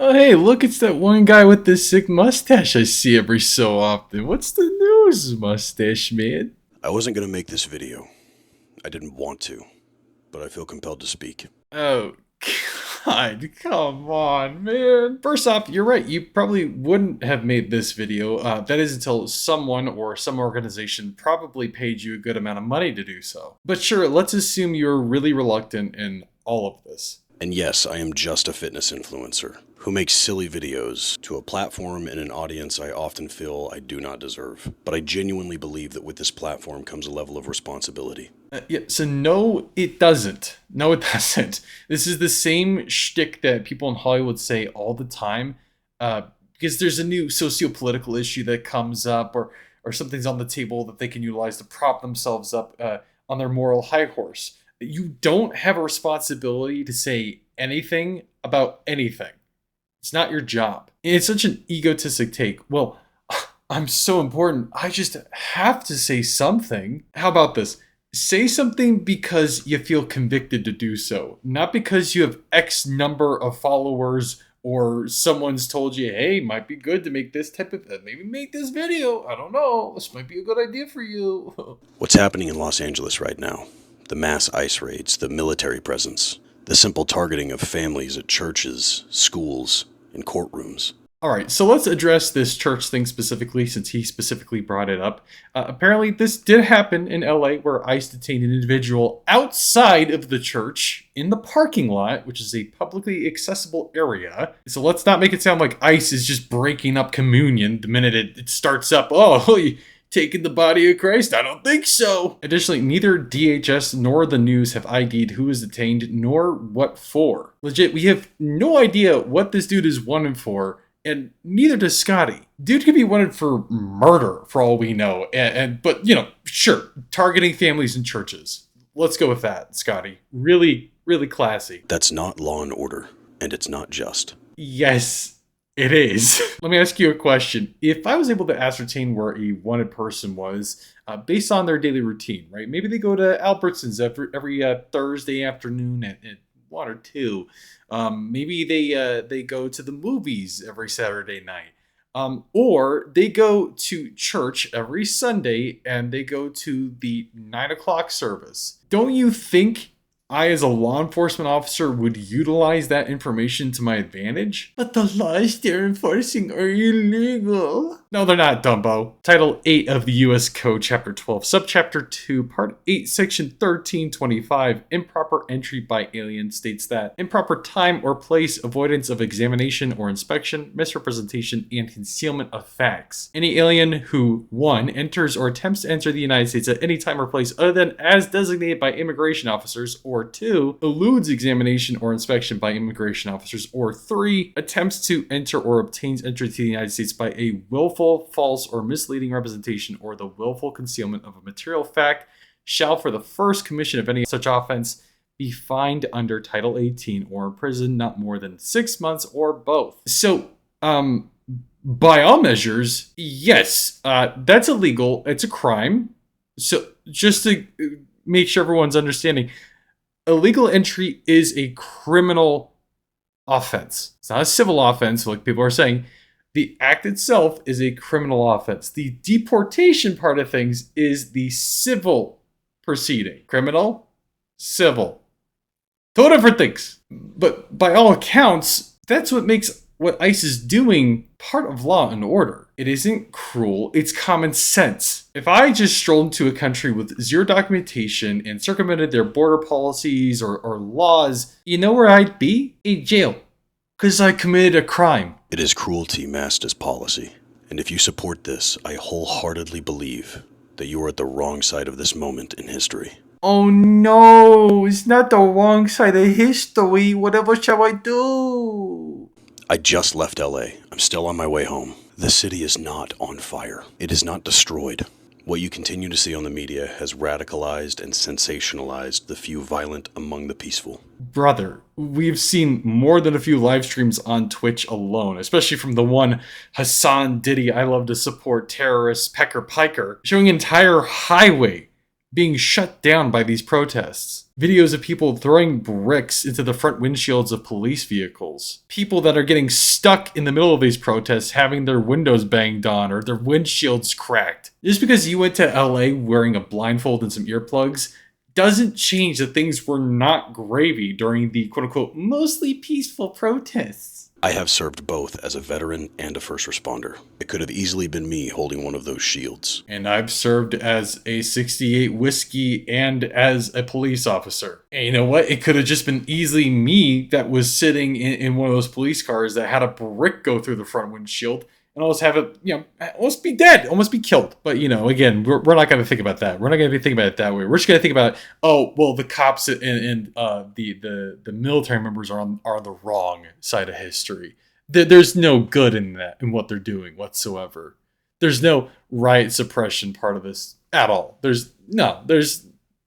Oh, hey, look, it's that one guy with this sick mustache I see every so often. What's the news, mustache man? I wasn't going to make this video. I didn't want to, but I feel compelled to speak. Oh, God, come on, man. First off, you're right. You probably wouldn't have made this video. That is until someone or some organization probably paid you a good amount of money to do so. But sure, let's assume you're really reluctant in all of this. And yes, I am just a fitness influencer who makes silly videos to a platform and an audience I often feel I do not deserve. But I genuinely believe that with this platform comes a level of responsibility. Yeah, so no, it doesn't. No, it doesn't. This is the same shtick that people in Hollywood say all the time, because there's a new socio-political issue that comes up, or something's on the table that they can utilize to prop themselves up on their moral high horse. You don't have a responsibility to say anything about anything. It's not your job. It's such an egotistic take. Well, I'm so important. I just have to say something. How about this? Say something because you feel convicted to do so, not because you have X number of followers or someone's told you, hey, might be good to make this type of, maybe make this video. I don't know. This might be a good idea for you. What's happening in Los Angeles right now? The mass ICE raids, the military presence, the simple targeting of families at churches, schools, and courtrooms. All right, so let's address this church thing specifically, since he specifically brought it up. Apparently, this did happen in LA, where ICE detained an individual outside of the church in the parking lot, which is a publicly accessible area. So let's not make it sound like ICE is just breaking up communion the minute it starts up. Oh, you taking the body of Christ? I don't think so. Additionally, neither DHS nor the news have ID'd who is detained, nor what for. Legit, we have no idea what this dude is wanted for. And neither does Scotty. Dude could be wanted for murder, for all we know. But, sure, targeting families and churches. Let's go with that, Scotty. Really, really classy. That's not law and order, and it's not just. Yes, it is. Let me ask you a question. If I was able to ascertain where a wanted person was, based on their daily routine, right? Maybe they go to Albertsons every Thursday afternoon at 1 or 2. Maybe they go to the movies every Saturday night. Or they go to church every Sunday and they go to the 9 o'clock service. Don't you think I, as a law enforcement officer, would utilize that information to my advantage? But the laws they're enforcing are illegal. No, they're not, Dumbo. Title 8 of the U.S. Code, Chapter 12, Subchapter 2, Part 8, Section 1325, Improper Entry by Alien, states that improper time or place, avoidance of examination or inspection, misrepresentation, and concealment of facts. Any alien who, 1, enters or attempts to enter the United States at any time or place other than as designated by immigration officers, or 2, eludes examination or inspection by immigration officers, or 3, attempts to enter or obtains entry to the United States by a willful, false, or misleading representation or the willful concealment of a material fact, shall for the first commission of any such offense be fined under Title 18 or imprisoned not more than 6 months or both. So, by all measures, yes, that's illegal. It's a crime. So, just to make sure everyone's understanding, illegal entry is a criminal offense. It's not a civil offense like people are saying. The act itself is a criminal offense. The deportation part of things is the civil proceeding. Criminal, civil. Two different things. But by all accounts, that's what makes what ICE is doing part of law and order. It isn't cruel, it's common sense. If I just strolled into a country with zero documentation and circumvented their border policies or laws, you know where I'd be? In jail. Because I committed a crime. It is cruelty masked as policy. And if you support this, I wholeheartedly believe that you are at the wrong side of this moment in history. Oh no, it's not the wrong side of history. Whatever shall I do? I just left LA. I'm still on my way home. The city is not on fire. It is not destroyed. What you continue to see on the media has radicalized and sensationalized the few violent among the peaceful. Brother, we've seen more than a few live streams on Twitch alone, especially from the one Hassan Diddy, I love to support terrorist Pecker Piker, showing entire highway being shut down by these protests. Videos of people throwing bricks into the front windshields of police vehicles. People that are getting stuck in the middle of these protests having their windows banged on or their windshields cracked. Just because you went to LA wearing a blindfold and some earplugs doesn't change that things were not gravy during the quote-unquote mostly peaceful protests. I have served both as a veteran and a first responder. It could have easily been me holding one of those shields. And I've served as a 68Whiskey and as a police officer. And you know what? It could have just been easily me that was sitting in one of those police cars that had a brick go through the front windshield and almost have it, almost be dead, almost be killed. But, again, we're not going to think about that. We're not going to be thinking about it that way. We're just going to think about, the cops and the military members are on the wrong side of history. There's no good in that, in what they're doing whatsoever. There's no riot suppression part of this at all.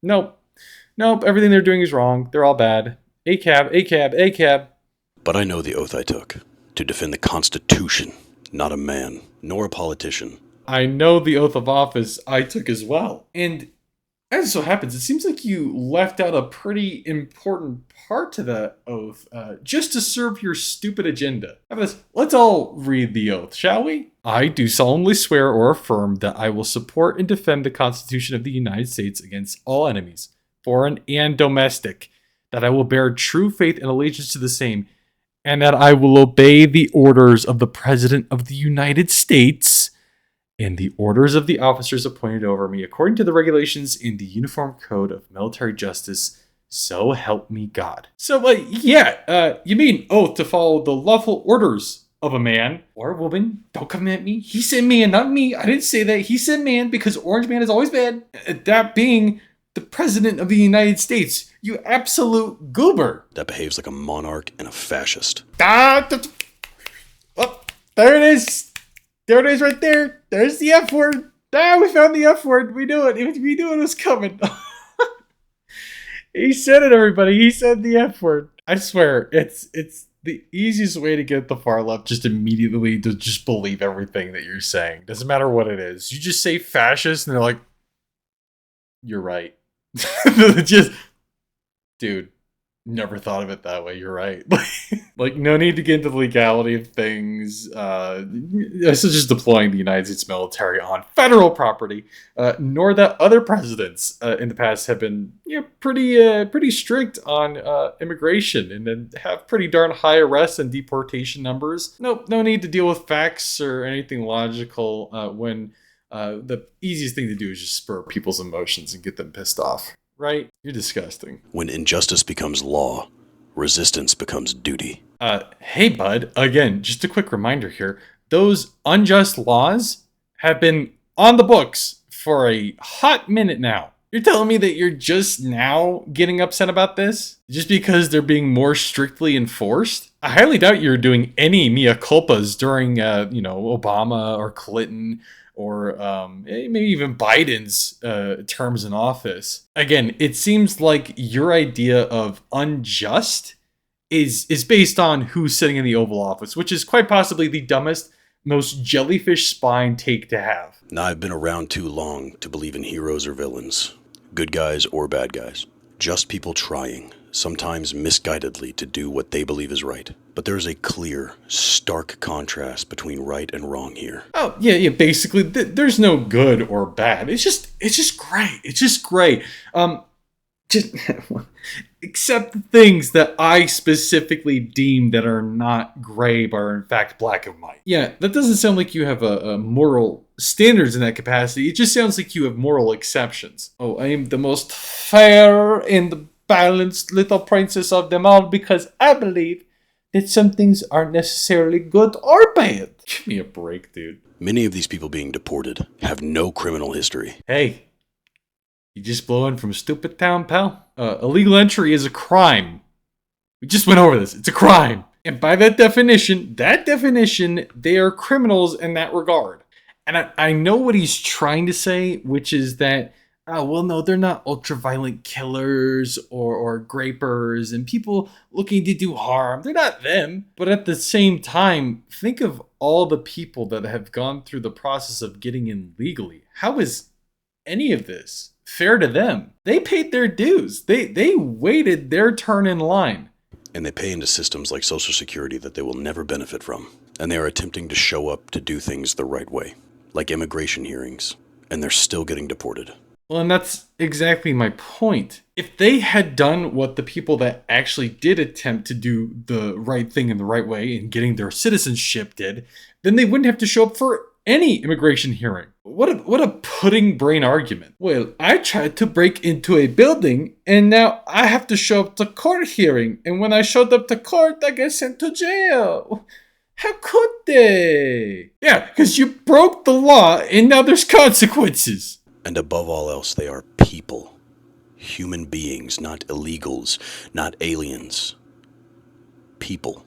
Nope. Everything they're doing is wrong. They're all bad. ACAB. But I know the oath I took to defend the Constitution. Not a man, nor a politician. I know the oath of office I took as well. And as it so happens, it seems like you left out a pretty important part to that oath just to serve your stupid agenda. Let's all read the oath, shall we? I do solemnly swear or affirm that I will support and defend the Constitution of the United States against all enemies, foreign and domestic, that I will bear true faith and allegiance to the same, and that I will obey the orders of the President of the United States and the orders of the officers appointed over me according to the regulations in the Uniform Code of Military Justice, so help me God. So, you mean oath to follow the lawful orders of a man or a woman. Don't come at me. He said man, not me. I didn't say that. He said man because orange man is always bad. That being the President of the United States. You absolute goober. That behaves like a monarch and a fascist. Oh, there it is. There it is right there. There's the F word. We found the F word. We knew it. We knew it was coming. He said it, everybody. He said the F word. I swear, it's the easiest way to get the far left just immediately to just believe everything that you're saying. Doesn't matter what it is. You just say fascist and they're like, you're right. Dude, never thought of it that way. You're right. No need to get into the legality of things. This is just deploying the United States military on federal property, nor that other presidents in the past have been pretty strict on immigration and then have pretty darn high arrest and deportation numbers. Nope, no need to deal with facts or anything logical when the easiest thing to do is just spur people's emotions and get them pissed off. Right? You're disgusting. When injustice becomes law, resistance becomes duty. Hey, bud. Again, just a quick reminder here. Those unjust laws have been on the books for a hot minute now. You're telling me that you're just now getting upset about this? Just because they're being more strictly enforced? I highly doubt you're doing any mea culpas during, Obama or Clinton or maybe even Biden's terms in office. Again, it seems like your idea of unjust is based on who's sitting in the Oval Office, which is quite possibly the dumbest, most jellyfish spine take to have. Now, I've been around too long to believe in heroes or villains, good guys or bad guys. Just people trying, sometimes misguidedly, to do what they believe is right. But there's a clear, stark contrast between right and wrong here. Oh, yeah, basically, there's no good or bad. It's just great. It's just great. Except the things that I specifically deem that are not gray, but are in fact black and white. Yeah, that doesn't sound like you have a moral standards in that capacity. It just sounds like you have moral exceptions. Oh, I am the most fair and balanced little princess of them all because I believe that some things aren't necessarily good or bad. Give me a break, dude. Many of these people being deported have no criminal history. Hey. You just blowing from stupid town, pal? Illegal entry is a crime. We just went over this. It's a crime. And by that definition, they are criminals in that regard. And I know what he's trying to say, which is that, no, they're not ultra-violent killers or grapers and people looking to do harm. They're not them. But at the same time, think of all the people that have gone through the process of getting in legally. How is any of this Fair to them. They paid their dues. They waited their turn in line. And they pay into systems like Social Security that they will never benefit from. And they are attempting to show up to do things the right way, like immigration hearings. And they're still getting deported. Well, and that's exactly my point. If they had done what the people that actually did attempt to do the right thing in the right way and getting their citizenship did, then they wouldn't have to show up for any immigration hearing. What a pudding brain argument. Well, I tried to break into a building and now I have to show up to court hearing. And when I showed up to court, I get sent to jail. How could they? Yeah, because you broke the law and now there's consequences. And above all else, they are people. Human beings, not illegals, not aliens. People.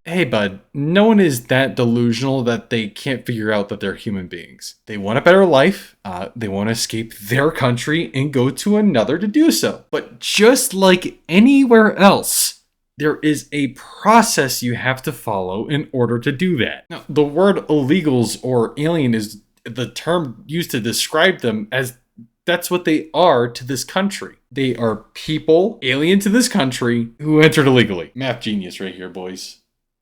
Hey, bud, no one is that delusional that they can't figure out that they're human beings. They want a better life, they want to escape their country and go to another to do so. But just like anywhere else, there is a process you have to follow in order to do that. Now, the word illegals or alien is the term used to describe them, as that's what they are to this country. They are people, alien to this country, who entered illegally. Math genius right here, boys.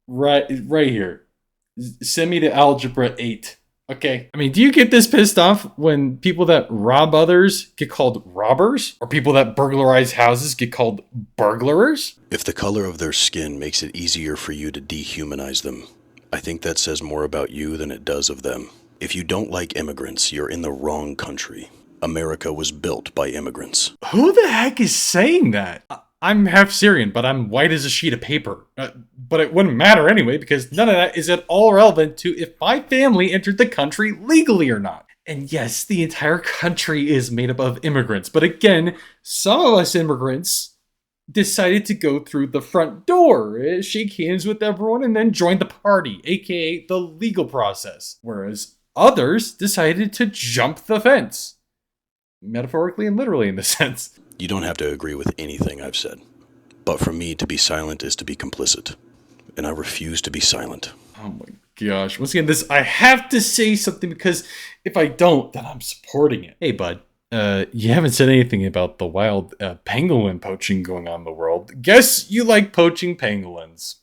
Right here. Send me to Algebra 8. Okay. I mean, do you get this pissed off when people that rob others get called robbers? Or people that burglarize houses get called burglarers? If the color of their skin makes it easier for you to dehumanize them, I think that says more about you than it does of them. If you don't like immigrants, you're in the wrong country. America was built by immigrants. Who the heck is saying that? I'm half Syrian, but I'm white as a sheet of paper. But it wouldn't matter anyway, because none of that is at all relevant to if my family entered the country legally or not. And yes, the entire country is made up of immigrants. But again, some of us immigrants decided to go through the front door, shake hands with everyone, and then join the party, aka the legal process. Whereas others decided to jump the fence. Metaphorically and literally in this sense. You don't have to agree with anything I've said. But for me, to be silent is to be complicit. And I refuse to be silent. Oh my gosh. Once again, I have to say something, because if I don't, then I'm supporting it. Hey, bud. You haven't said anything about the wild pangolin poaching going on in the world. Guess you like poaching pangolins.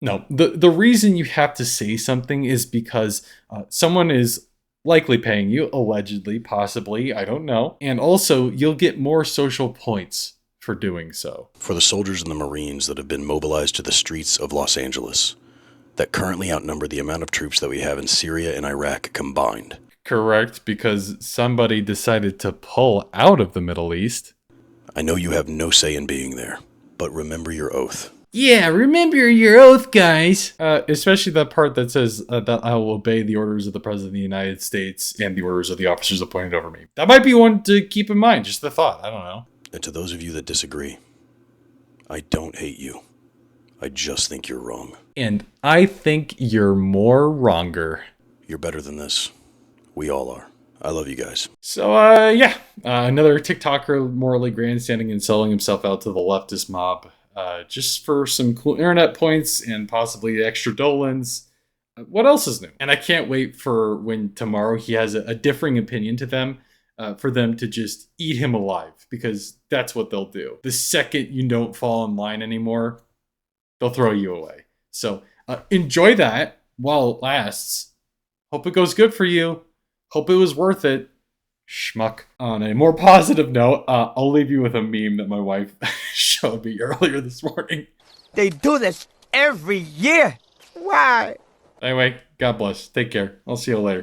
No, the reason you have to say something is because someone is likely paying you, allegedly, possibly, I don't know. And also, you'll get more social points for doing so. For the soldiers and the Marines that have been mobilized to the streets of Los Angeles, that currently outnumber the amount of troops that we have in Syria and Iraq combined. Correct, because somebody decided to pull out of the Middle East. I know you have no say in being there, but remember your oath. Yeah, remember your oath, guys. Especially that part that says that I will obey the orders of the President of the United States and the orders of the officers appointed over me. That might be one to keep in mind, just the thought, I don't know. And to those of you that disagree, I don't hate you. I just think you're wrong. And I think you're more wronger. You're better than this. We all are. I love you guys. So, another TikToker morally grandstanding and selling himself out to the leftist mob. Just for some cool internet points and possibly extra dolans. What else is new? And I can't wait for when tomorrow he has a differing opinion to them, for them to just eat him alive, because that's what they'll do. The second you don't fall in line anymore, they'll throw you away. So enjoy that while it lasts. Hope it goes good for you. Hope it was worth it. Schmuck. On a more positive note, I'll leave you with a meme that my wife showed me earlier this morning. They do this every year. Why? Anyway, God bless. Take care. I'll see you later.